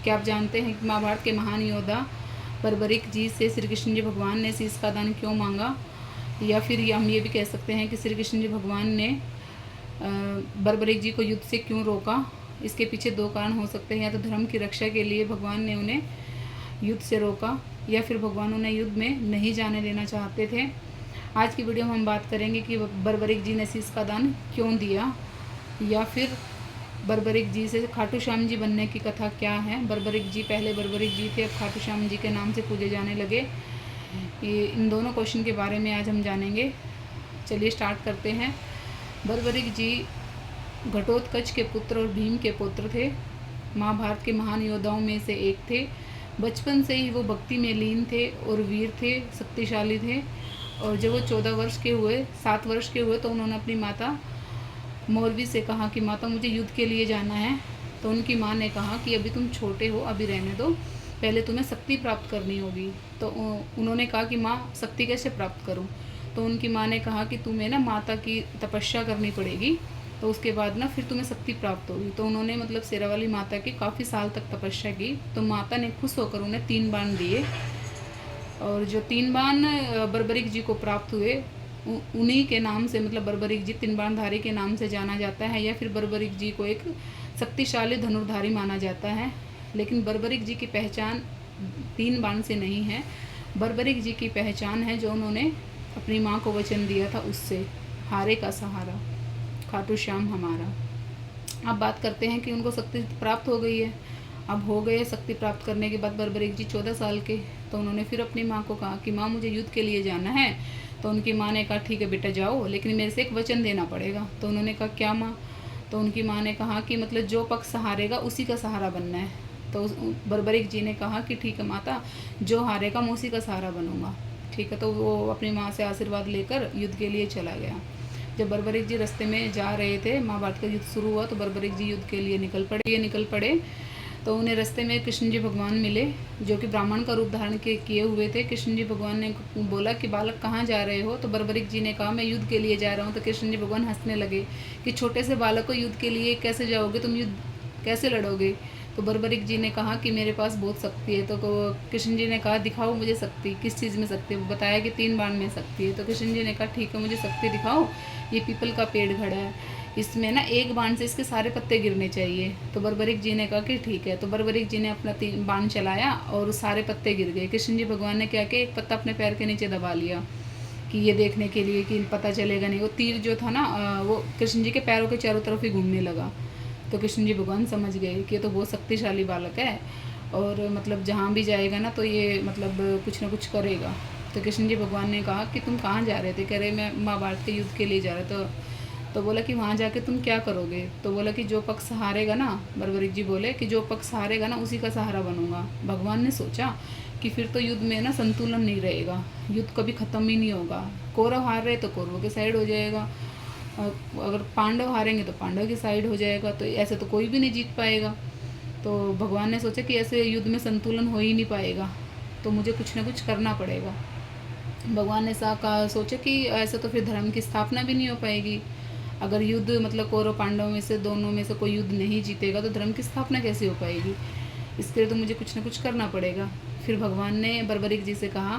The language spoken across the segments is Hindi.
क्या आप जानते हैं कि महाभारत के महान योद्धा बर्बरिक जी से श्री कृष्ण जी भगवान ने शीश का दान क्यों मांगा? या फिर हम ये भी कह सकते हैं कि श्री कृष्ण जी भगवान ने बर्बरिक जी को युद्ध से क्यों रोका? इसके पीछे दो कारण हो सकते हैं, या तो धर्म की रक्षा के लिए भगवान ने उन्हें युद्ध से रोका, या फिर भगवान उन्हें युद्ध में नहीं जाने देना चाहते थे। आज की वीडियो में हम बात करेंगे कि बर्बरिक जी ने शीश का दान क्यों दिया, या फिर बर्बरिक जी से खाटू श्याम जी बनने की कथा क्या है। बर्बरिक जी पहले बर्बरिक जी थे, अब खाटू श्याम जी के नाम से पूजे जाने लगे। इन दोनों क्वेश्चन के बारे में आज हम जानेंगे। चलिए स्टार्ट करते हैं। बर्बरिक जी घटोत्कच के पुत्र और भीम के पुत्र थे। महाभारत के महान योद्धाओं में से एक थे। बचपन से ही वो भक्ति में लीन थे और वीर थे, शक्तिशाली थे। और जब वो 7 वर्ष के हुए तो उन्होंने अपनी माता मौरवी से कहा कि माता मुझे युद्ध के लिए जाना है। तो उनकी माँ ने कहा कि अभी तुम छोटे हो, अभी रहने दो, पहले तुम्हें शक्ति प्राप्त करनी होगी। तो उन्होंने कहा कि माँ शक्ति कैसे प्राप्त करूँ? तो उनकी माँ ने कहा कि तुम्हें ना माता की तपस्या करनी पड़ेगी, तो उसके बाद ना फिर तुम्हें शक्ति प्राप्त होगी। तो उन्होंने मतलब शेरावाली माता की काफ़ी साल तक तपस्या की। तो माता ने खुश होकर उन्हें 3 बाण दिए, और जो 3 बाण बर्बरिक जी को प्राप्त हुए उन्हीं के नाम से, मतलब बर्बरिक जी 3 बाणधारी के नाम से जाना जाता है, या फिर बर्बरिक जी को एक शक्तिशाली धनुर्धारी माना जाता है। लेकिन बर्बरिक जी की पहचान 3 बाण से नहीं है। बर्बरिक जी की पहचान है जो उन्होंने अपनी माँ को वचन दिया था, उससे, हारे का सहारा, खाटू श्याम हमारा। अब बात करते हैं कि उनको शक्ति प्राप्त हो गई है। अब हो गए शक्ति प्राप्त करने के बाद बर्बरिक जी 14 साल के, तो उन्होंने फिर अपनी माँ को कहा कि माँ मुझे युद्ध के लिए जाना है। तो उनकी माँ ने कहा ठीक है बेटा जाओ, लेकिन मेरे से एक वचन देना पड़ेगा। तो उन्होंने कहा क्या माँ? तो उनकी माँ ने कहा कि मतलब जो पक्ष हारेगा उसी का सहारा बनना है। तो बर्बरिक जी ने कहा कि ठीक है माता, जो हारेगा मैं उसी का सहारा बनूंगा। ठीक है। तो वो अपनी माँ से आशीर्वाद लेकर युद्ध के लिए चला गया। जब बर्बरिक जी रास्ते में जा रहे थे, महाभारत का युद्ध शुरू हुआ, तो बर्बरिक जी युद्ध के लिए निकल पड़े। तो उन्हें रास्ते में कृष्ण जी भगवान मिले, जो कि ब्राह्मण का रूप धारण किए हुए थे। कृष्ण जी भगवान ने बोला कि बालक कहाँ जा रहे हो? तो बर्बरिक जी ने कहा मैं युद्ध के लिए जा रहा हूँ। तो कृष्ण जी भगवान हंसने लगे कि छोटे से बालक को युद्ध के लिए कैसे जाओगे, तुम युद्ध कैसे लड़ोगे? तो बर्बरिक जी ने कहा कि मेरे पास बहुत शक्ति है। तो कृष्ण जी ने कहा दिखाओ मुझे शक्ति, किस चीज़ में शक्ति है? बताया कि 3 बाण में शक्ति है। तो कृष्ण जी ने कहा ठीक है मुझे शक्ति दिखाओ। ये पीपल का पेड़ खड़ा है, इसमें ना एक बाण से इसके सारे पत्ते गिरने चाहिए। तो बर्बरिक जी ने कहा कि ठीक है। तो बर्बरिक जी ने अपना 3 बाण चलाया और सारे पत्ते गिर गए। कृष्ण जी भगवान ने क्या किया, एक पत्ता अपने पैर के नीचे दबा लिया कि ये देखने के लिए कि पता चलेगा नहीं। वो तीर जो था ना वो कृष्ण जी के पैरों के चारों तरफ ही घूमने लगा। तो कृष्ण जी भगवान समझ गए कि ये तो बहुत शक्तिशाली बालक है, और मतलब जहाँ भी जाएगा ना तो ये मतलब कुछ ना कुछ करेगा। तो कृष्ण जी भगवान ने कहा कि तुम कहाँ जा रहे थे? कह रहे मैं महाभारत के युद्ध के लिए जा रहा। तो बोला कि वहाँ जाके तुम क्या करोगे? तो बोला कि जो पक्ष हारेगा ना, बर्बरिक जी बोले कि जो पक्ष हारेगा ना उसी का सहारा बनूंगा। भगवान ने सोचा कि फिर तो युद्ध में ना संतुलन नहीं रहेगा, युद्ध कभी ख़त्म ही नहीं होगा। कौरव हार रहे तो कौरवों के साइड हो जाएगा, अगर पांडव हारेंगे तो पांडव की साइड हो जाएगा, तो ऐसे तो कोई भी नहीं जीत पाएगा। तो भगवान ने सोचा कि ऐसे युद्ध में संतुलन हो ही नहीं पाएगा, तो मुझे कुछ ना कुछ करना पड़ेगा। भगवान ने सोचा कि ऐसे तो फिर धर्म की स्थापना भी नहीं हो पाएगी। अगर युद्ध मतलब कौरव पांडव में से दोनों में से कोई युद्ध नहीं जीतेगा तो धर्म की स्थापना कैसे हो पाएगी? इसके लिए तो मुझे कुछ ना कुछ करना पड़ेगा। फिर भगवान ने बर्बरिक जी से कहा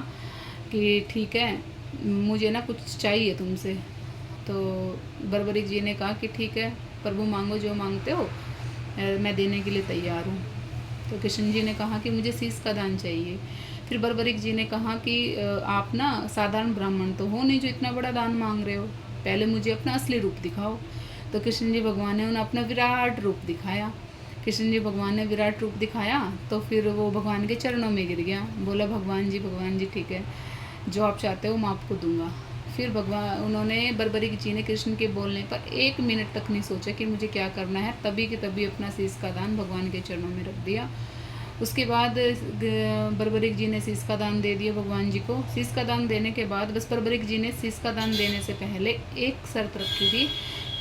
कि ठीक है मुझे ना कुछ चाहिए तुमसे। तो बर्बरिक जी ने कहा कि ठीक है प्रभु मांगो जो मांगते हो, मैं देने के लिए तैयार हूँ। तो कृष्ण जी ने कहा कि मुझे शीश का दान चाहिए। फिर बर्बरिक जी ने कहा कि आप ना साधारण ब्राह्मण तो हो नहीं जो इतना बड़ा दान मांग रहे हो, पहले मुझे अपना असली रूप दिखाओ। तो कृष्ण जी भगवान ने उन्हें अपना विराट रूप दिखाया। कृष्ण जी भगवान ने विराट रूप दिखाया तो फिर वो भगवान के चरणों में गिर गया। बोला भगवान जी ठीक है, जो आप चाहते हो मैं आपको दूंगा। फिर भगवान उन्होंने बर्बरिक जी ने कृष्ण के बोलने पर 1 मिनट तक नहीं सोचा कि मुझे क्या करना है, तभी के तभी अपना शीश का दान भगवान के चरणों में रख दिया। उसके बाद बर्बरिक जी ने शीश का दान दे दिया भगवान जी को। शीश का दान देने के बाद बस बर्बरिक जी ने शीश का दान देने से पहले एक शर्त रखी थी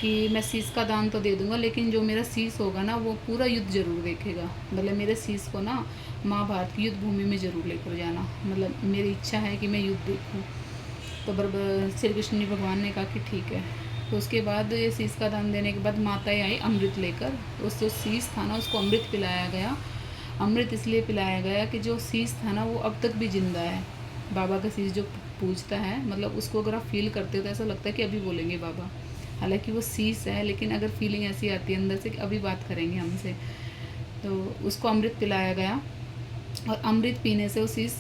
कि मैं शीश का दान तो दे दूंगा, लेकिन जो मेरा शीश होगा ना वो पूरा युद्ध जरूर देखेगा। मतलब मेरे शीश को ना महाभारत की युद्ध भूमि में ज़रूर लेकर जाना, मतलब मेरी इच्छा है कि मैं युद्ध देखूँ। तो श्री कृष्ण जी भगवान ने कहा कि ठीक है। तो उसके बाद ये शीश का दान देने के बाद माताएं आई अमृत लेकर, उस जो शीश था ना उसको अमृत पिलाया गया। अमृत इसलिए पिलाया गया कि जो शीश था ना वो अब तक भी जिंदा है। बाबा का शीश जो पूजता है, मतलब उसको अगर आप फील करते हो तो ऐसा लगता है कि अभी बोलेंगे बाबा। हालांकि वो शीश है, लेकिन अगर फीलिंग ऐसी आती है अंदर से कि अभी बात करेंगे हमसे, तो उसको अमृत पिलाया गया। और अमृत पीने से वो शीश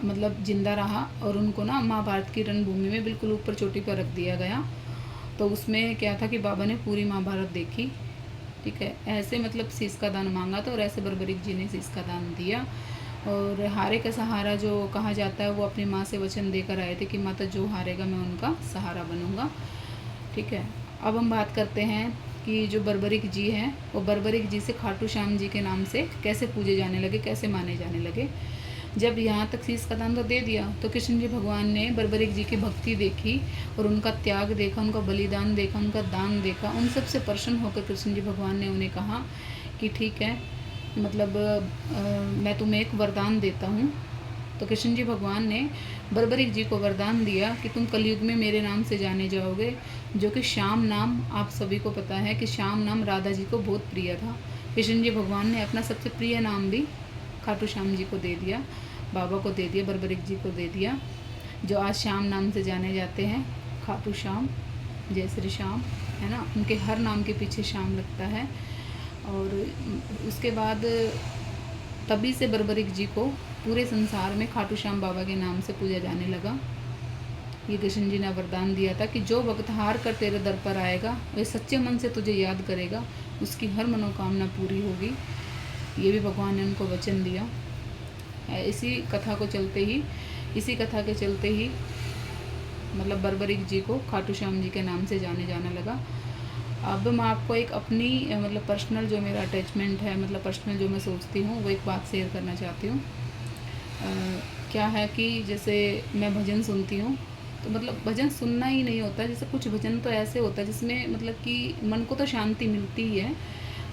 मतलब जिंदा रहा, और उनको ना महाभारत की रणभूमि में बिल्कुल ऊपर चोटी पर रख दिया गया। तो उसमें क्या था कि बाबा ने पूरी महाभारत देखी, ठीक है। ऐसे मतलब शीश का दान मांगा था, और ऐसे बर्बरीक जी ने शीश का दान दिया। और हारे का सहारा जो कहा जाता है, वो अपनी माँ से वचन देकर आए थे कि माता जो हारेगा मैं उनका सहारा बनूंगा, ठीक है। अब हम बात करते हैं कि जो बर्बरीक जी हैं, वो बर्बरीक जी से खाटू श्याम जी के नाम से कैसे पूजे जाने लगे, कैसे माने जाने लगे। जब यहाँ तक शीश का दान तो दे दिया, तो कृष्ण जी भगवान ने बर्बरीक जी की भक्ति देखी, और उनका त्याग देखा, उनका बलिदान देखा, उनका दान देखा। उन सब से प्रसन्न होकर कृष्ण जी भगवान ने उन्हें कहा कि ठीक है, मतलब मैं तुम्हें एक वरदान देता हूँ। तो कृष्ण जी भगवान ने बर्बरीक जी को वरदान दिया कि तुम कलयुग में मेरे नाम से जाने जाओगे, जो कि श्याम नाम, आप सभी को पता है कि श्याम नाम राधा जी को बहुत प्रिय था। कृष्ण जी भगवान ने अपना सबसे प्रिय नाम भी खाटू श्याम जी को दे दिया, बाबा को दे दिया, बर्बरीक जी को दे दिया, जो आज श्याम नाम से जाने जाते हैं। खाटू श्याम, जय श्री श्याम, है ना। उनके हर नाम के पीछे श्याम लगता है। और उसके बाद तभी से बर्बरीक जी को पूरे संसार में खाटू श्याम बाबा के नाम से पूजा जाने लगा। ये कृष्ण जी ने वरदान दिया था कि जो भक्त हार कर तेरे दर पर आएगा, वह सच्चे मन से तुझे याद करेगा, उसकी हर मनोकामना पूरी होगी। ये भी भगवान ने उनको वचन दिया। इसी कथा के चलते ही मतलब बर्बरीक जी को खाटू श्याम जी के नाम से जाने जाने लगा। अब मैं आपको एक अपनी मतलब पर्सनल जो मेरा अटैचमेंट है, मतलब पर्सनल जो मैं सोचती हूँ, वो एक बात शेयर करना चाहती हूँ। क्या है कि जैसे मैं भजन सुनती हूँ, तो मतलब भजन सुनना ही नहीं होता, जैसे कुछ भजन तो ऐसे होता है जिसमें मतलब कि मन को तो शांति मिलती ही है,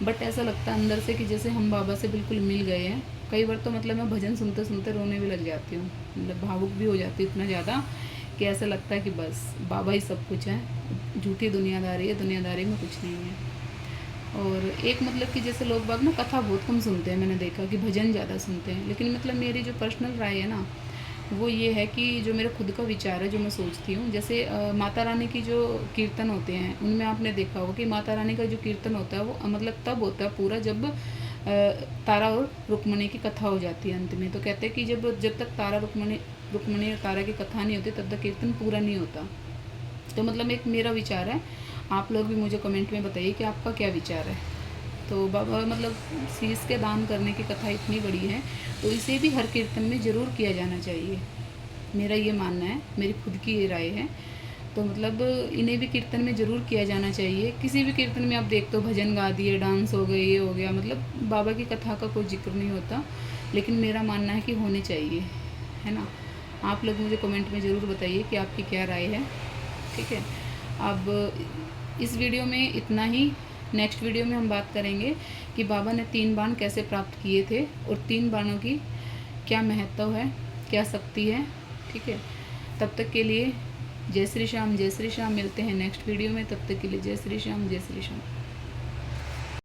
बट ऐसा लगता है अंदर से कि जैसे हम बाबा से बिल्कुल मिल गए हैं। कई बार तो मतलब मैं भजन सुनते सुनते रोने भी लग जाती हूँ, मतलब भावुक भी हो जाती हूँ इतना ज़्यादा कि ऐसा लगता है कि बस बाबा ही सब कुछ है, झूठी दुनियादारी है, दुनियादारी में कुछ नहीं है। और एक मतलब कि जैसे लोग बाग ना कथा बहुत कम सुनते हैं, मैंने देखा कि भजन ज़्यादा सुनते हैं। लेकिन मतलब मेरी जो पर्सनल राय है ना, वो ये है कि जो मेरा खुद का विचार है, जो मैं सोचती हूँ, जैसे माता रानी की जो कीर्तन होते हैं, उनमें आपने देखा होगा कि माता रानी का जो कीर्तन होता है वो मतलब तब होता है पूरा जब तारा और रुक्मणी की कथा हो जाती है अंत में। तो कहते हैं कि जब तक तारा रुक्मणी और तारा की कथा नहीं होती तब तक कीर्तन पूरा नहीं होता। तो मतलब एक मेरा विचार है, आप लोग भी मुझे कमेंट में बताइए कि आपका क्या विचार है। तो बाबा मतलब शीश के दान करने की कथा इतनी बड़ी है, तो इसे भी हर कीर्तन में ज़रूर किया जाना चाहिए, मेरा ये मानना है, मेरी खुद की ये राय है। तो मतलब इन्हें भी कीर्तन में ज़रूर किया जाना चाहिए। किसी भी कीर्तन में आप देखते हो भजन गा दिए, डांस हो गए, ये हो गया, मतलब बाबा की कथा का कोई जिक्र नहीं होता। लेकिन मेरा मानना है कि होने चाहिए, है ना। आप लोग मुझे कमेंट में ज़रूर बताइए कि आपकी क्या राय है, ठीक है। अब इस वीडियो में इतना ही। नेक्स्ट वीडियो में हम बात करेंगे कि बाबा ने 3 बाण कैसे प्राप्त किए थे, और 3 बाणों की क्या महत्व है, क्या शक्ति है, ठीक है। तब तक के लिए जय श्री श्याम, जय श्री श्याम। मिलते हैं नेक्स्ट वीडियो में, तब तक के लिए जय श्री श्याम, जय श्री श्याम।